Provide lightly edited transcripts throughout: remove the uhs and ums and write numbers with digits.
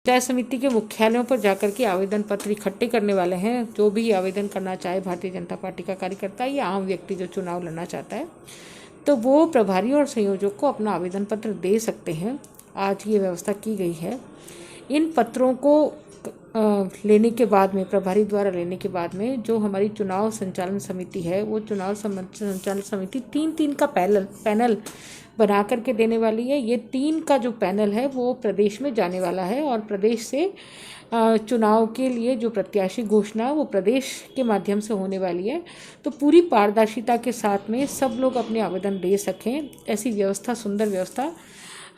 पंचायत समिति के मुख्यालयों पर जाकर के आवेदन पत्र इकट्ठे करने वाले हैं। जो भी आवेदन करना चाहे भारतीय जनता पार्टी का कार्यकर्ता या आम व्यक्ति जो चुनाव लड़ना चाहता है, तो वो प्रभारी और संयोजक को अपना आवेदन पत्र दे सकते हैं। आज ये व्यवस्था की गई है। इन पत्रों को लेने के बाद में, प्रभारी द्वारा लेने के बाद में, जो हमारी चुनाव संचालन समिति है, वो चुनाव संचालन समिति 3-3 का पैनल बना करके देने वाली है। ये 3 का जो पैनल है वो प्रदेश में जाने वाला है और प्रदेश से चुनाव के लिए जो प्रत्याशी घोषणा वो प्रदेश के माध्यम से होने वाली है। तो पूरी पारदर्शिता के साथ में सब लोग अपने आवेदन दे सकें, ऐसी व्यवस्था, सुंदर व्यवस्था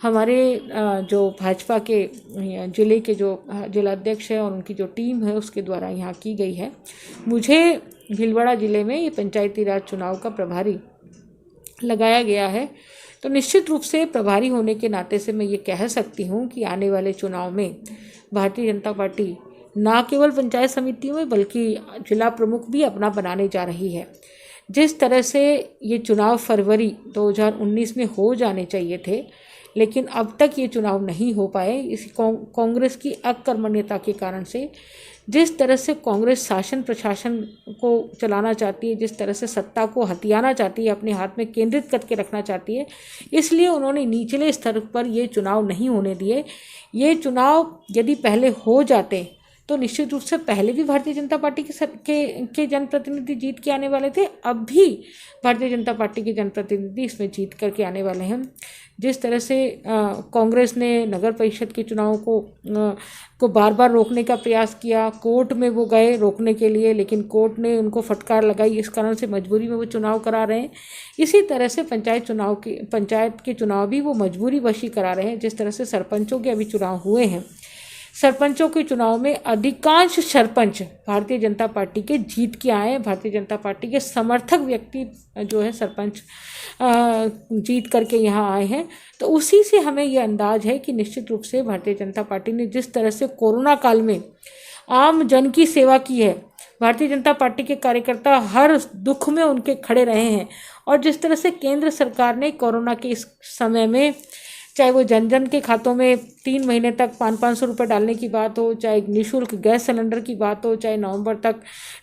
हमारे जो भाजपा के ज़िले के जो जिलाध्यक्ष है और उनकी जो टीम है उसके द्वारा यहाँ की गई है। मुझे भीलवाड़ा ज़िले में ये पंचायती राज चुनाव का प्रभारी लगाया गया है, तो निश्चित रूप से प्रभारी होने के नाते से मैं ये कह सकती हूँ कि आने वाले चुनाव में भारतीय जनता पार्टी ना केवल पंचायत समितियों में बल्कि जिला प्रमुख भी अपना बनाने जा रही है। जिस तरह से ये चुनाव फरवरी 2019 में हो जाने चाहिए थे, लेकिन अब तक ये चुनाव नहीं हो पाए, इस कांग्रेस की अकर्मण्यता के कारण से। जिस तरह से कांग्रेस शासन प्रशासन को चलाना चाहती है, जिस तरह से सत्ता को हथियाना चाहती है, अपने हाथ में केंद्रित करके रखना चाहती है, इसलिए उन्होंने निचले स्तर पर ये चुनाव नहीं होने दिए। ये चुनाव यदि पहले हो जाते तो निश्चित रूप से पहले भी भारतीय जनता पार्टी के जनप्रतिनिधि जीत के आने वाले थे, अब भी भारतीय जनता पार्टी के जनप्रतिनिधि इसमें जीत करके आने वाले हैं। जिस तरह से कांग्रेस ने नगर परिषद के चुनाव को बार बार रोकने का प्रयास किया, कोर्ट में वो गए रोकने के लिए, लेकिन कोर्ट ने उनको फटकार लगाई, इस कारण से मजबूरी में वो चुनाव करा रहे हैं। इसी तरह से पंचायत के चुनाव भी वो मजबूरी वशी करा रहे हैं। जिस तरह से सरपंचों के अभी चुनाव हुए हैं, सरपंचों के चुनाव में अधिकांश सरपंच भारतीय जनता पार्टी के जीत के आए हैं। भारतीय जनता पार्टी के समर्थक व्यक्ति जो है सरपंच जीत करके यहाँ आए हैं। तो उसी से हमें ये अंदाज है कि निश्चित रूप से भारतीय जनता पार्टी ने जिस तरह से कोरोना काल में आम जन की सेवा की है, भारतीय जनता पार्टी के कार्यकर्ता हर दुख में उनके खड़े रहे हैं। और जिस तरह से केंद्र सरकार ने कोरोना के इस समय में, चाहे वो जन जन के खातों में 3 महीने तक 500-500 रुपये डालने की बात हो, चाहे निःशुल्क गैस सिलेंडर की बात हो, चाहे नवंबर तक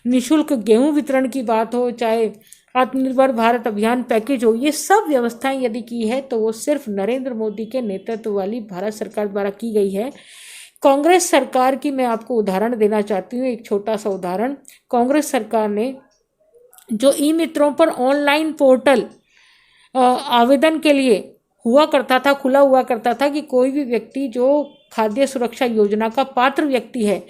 निःशुल्क गेहूं वितरण की बात हो, चाहे आत्मनिर्भर भारत अभियान पैकेज हो, ये सब व्यवस्थाएं यदि की है तो वो सिर्फ नरेंद्र मोदी के नेतृत्व वाली भारत सरकार द्वारा की गई है। कांग्रेस सरकार की मैं आपको उदाहरण देना चाहती हूँ, एक छोटा सा उदाहरण। कांग्रेस सरकार ने जो ई मित्रों पर ऑनलाइन पोर्टल आवेदन के लिए हुआ करता था, खुला हुआ करता था कि कोई भी व्यक्ति जो खाद्य सुरक्षा योजना का पात्र व्यक्ति है,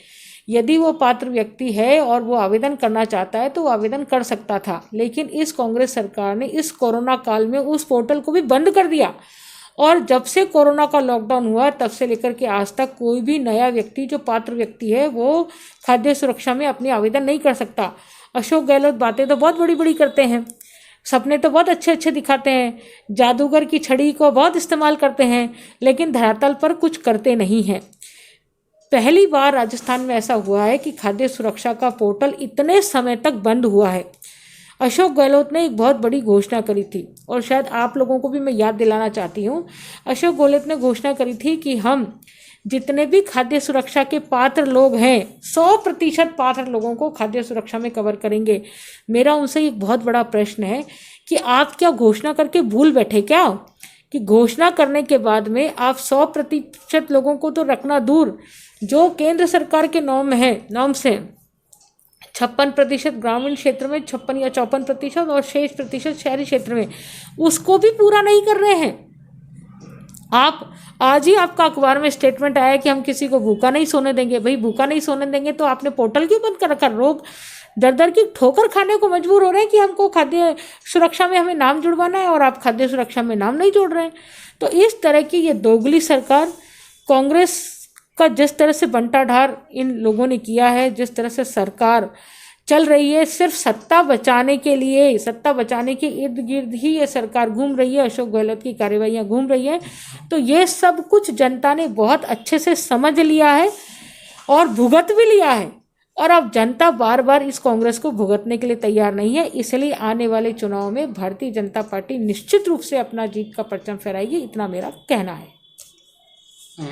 यदि वो पात्र व्यक्ति है और वो आवेदन करना चाहता है तो वो आवेदन कर सकता था। लेकिन इस कांग्रेस सरकार ने इस कोरोना काल में उस पोर्टल को भी बंद कर दिया। और जब से कोरोना का लॉकडाउन हुआ तब से लेकर के आज तक कोई भी नया व्यक्ति जो पात्र व्यक्ति है वो खाद्य सुरक्षा में अपने आवेदन नहीं कर सकता। अशोक गहलोत बातें तो बहुत बड़ी बड़ी करते हैं, सपने तो बहुत अच्छे अच्छे दिखाते हैं, जादूगर की छड़ी को बहुत इस्तेमाल करते हैं, लेकिन धरातल पर कुछ करते नहीं हैं। पहली बार राजस्थान में ऐसा हुआ है कि खाद्य सुरक्षा का पोर्टल इतने समय तक बंद हुआ है। अशोक गहलोत ने एक बहुत बड़ी घोषणा करी थी और शायद आप लोगों को भी मैं याद दिलाना चाहती हूँ। अशोक गहलोत ने घोषणा करी थी कि हम जितने भी खाद्य सुरक्षा के पात्र लोग हैं, 100% पात्र लोगों को खाद्य सुरक्षा में कवर करेंगे। मेरा उनसे एक बहुत बड़ा प्रश्न है कि आप क्या घोषणा करके भूल बैठे क्या, कि घोषणा करने के बाद में आप 100% लोगों को तो रखना दूर, जो केंद्र सरकार के नॉर्म से 56% ग्रामीण क्षेत्र में, 56 या 54% और शेष प्रतिशत शहरी क्षेत्र में, उसको भी पूरा नहीं कर रहे हैं। आप आज ही आपका अखबार में स्टेटमेंट आया कि हम किसी को भूखा नहीं सोने देंगे। भाई भूखा नहीं सोने देंगे तो आपने पोर्टल क्यों बंद कर रखा? लोग दर दर की ठोकर खाने को मजबूर हो रहे हैं कि हमको खाद्य सुरक्षा में हमें नाम जुड़वाना है और आप खाद्य सुरक्षा में नाम नहीं जोड़ रहे हैं। तो इस तरह की ये दोगली सरकार, कांग्रेस का जिस तरह से बंटाढार इन लोगों ने किया है, जिस तरह से सरकार चल रही है, सिर्फ सत्ता बचाने के लिए, सत्ता बचाने के इर्द गिर्द ही ये सरकार घूम रही है, अशोक गहलोत की कार्यवाहियाँ घूम रही है। तो ये सब कुछ जनता ने बहुत अच्छे से समझ लिया है और भुगत भी लिया है। और अब जनता बार बार इस कांग्रेस को भुगतने के लिए तैयार नहीं है। इसलिए आने वाले चुनाव में भारतीय जनता पार्टी निश्चित रूप से अपना जीत का परचम फहराएगी, इतना मेरा कहना है।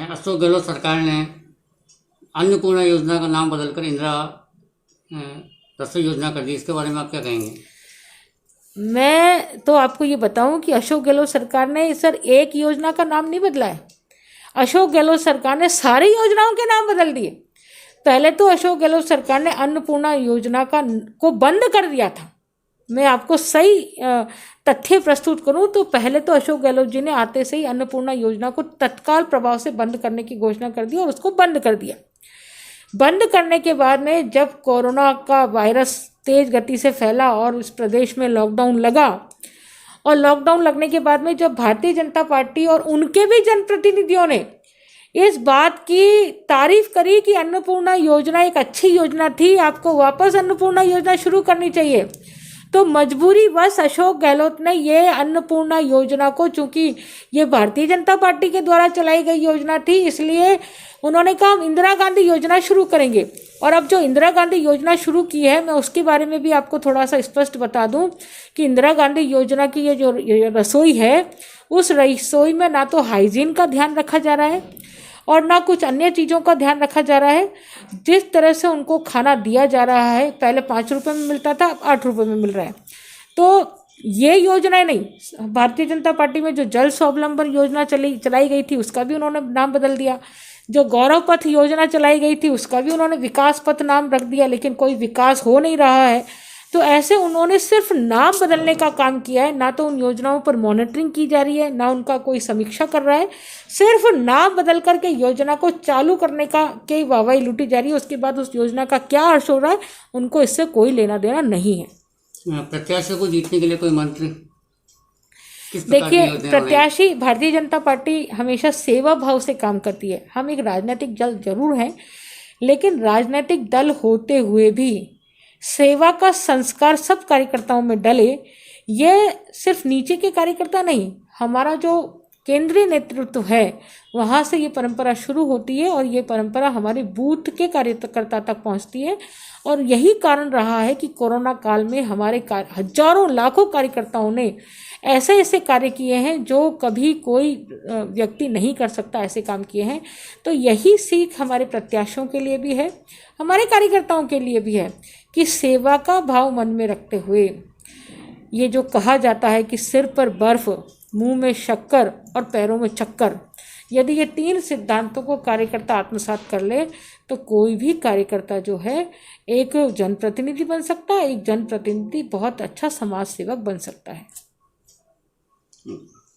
अशोक गहलोत सरकार ने अन्नपूर्णा योजना का नाम बदलकर इंदिरा रसोई योजना कर दी, इसके बारे में आप क्या कहेंगे? मैं तो आपको ये बताऊं कि अशोक गहलोत सरकार ने सर एक योजना का नाम नहीं बदला है। अशोक गहलोत सरकार ने सारी योजनाओं के नाम बदल दिए। पहले तो अशोक गहलोत सरकार ने अन्नपूर्णा योजना को बंद कर दिया था। मैं आपको सही तथ्य प्रस्तुत करूं तो पहले तो अशोक गहलोत जी ने आते से ही अन्नपूर्णा योजना को तत्काल प्रभाव से बंद करने की घोषणा कर दी और उसको बंद कर दिया। बंद करने के बाद में जब कोरोना का वायरस तेज गति से फैला और उस प्रदेश में लॉकडाउन लगा, और लॉकडाउन लगने के बाद में जब भारतीय जनता पार्टी और उनके भी जनप्रतिनिधियों ने इस बात की तारीफ करी कि अन्नपूर्णा योजना एक अच्छी योजना थी, आपको वापस अन्नपूर्णा योजना शुरू करनी चाहिए, तो मजबूरी बस अशोक गहलोत ने ये अन्नपूर्णा योजना को, चूंकि ये भारतीय जनता पार्टी के द्वारा चलाई गई योजना थी, इसलिए उन्होंने कहा हम इंदिरा गांधी योजना शुरू करेंगे। और अब जो इंदिरा गांधी योजना शुरू की है, मैं उसके बारे में भी आपको थोड़ा सा स्पष्ट बता दूं कि इंदिरा गांधी योजना की ये जो रसोई है, उस रसोई में ना तो हाइजीन का ध्यान रखा जा रहा है और ना कुछ अन्य चीज़ों का ध्यान रखा जा रहा है। जिस तरह से उनको खाना दिया जा रहा है, पहले 5 रुपये में मिलता था, अब 8 रुपये में मिल रहा है। तो ये योजनाएं नहीं, भारतीय जनता पार्टी में जो जल स्वावलंबन योजना चलाई गई थी उसका भी उन्होंने नाम बदल दिया। जो गौरव पथ योजना चलाई गई थी उसका भी उन्होंने विकास पथ नाम रख दिया, लेकिन कोई विकास हो नहीं रहा है। तो ऐसे उन्होंने सिर्फ नाम बदलने का काम किया है, ना तो उन योजनाओं पर मॉनिटरिंग की जा रही है, ना उनका कोई समीक्षा कर रहा है। सिर्फ नाम बदल करके योजना को चालू करने का के वाहवाही लूटी जा रही है। उसके बाद उस योजना का क्या अर्थ हो रहा है, उनको इससे कोई लेना देना नहीं है। प्रत्याशियों को जीतने के लिए कोई मंत्र देखिए, प्रत्याशी, भारतीय जनता पार्टी हमेशा सेवा भाव से काम करती है। हम एक राजनीतिक दल जरूर हैं, लेकिन राजनीतिक दल होते हुए भी सेवा का संस्कार सब कार्यकर्ताओं में डले। ये सिर्फ नीचे के कार्यकर्ता नहीं, हमारा जो केंद्रीय नेतृत्व है वहाँ से ये परंपरा शुरू होती है और ये परंपरा हमारे बूथ के कार्यकर्ता तक पहुँचती है। और यही कारण रहा है कि कोरोना काल में हमारे हजारों लाखों कार्यकर्ताओं ने ऐसे ऐसे कार्य किए हैं जो कभी कोई व्यक्ति नहीं कर सकता, ऐसे काम किए हैं। तो यही सीख हमारे प्रत्याशियों के लिए भी है, हमारे कार्यकर्ताओं के लिए भी है कि सेवा का भाव मन में रखते हुए, ये जो कहा जाता है कि सिर पर बर्फ, मुंह में शक्कर और पैरों में चक्कर, यदि ये 3 सिद्धांतों को कार्यकर्ता आत्मसात कर ले तो कोई भी कार्यकर्ता जो है एक जनप्रतिनिधि बन सकता है। एक जनप्रतिनिधि बहुत अच्छा समाज सेवक बन सकता है।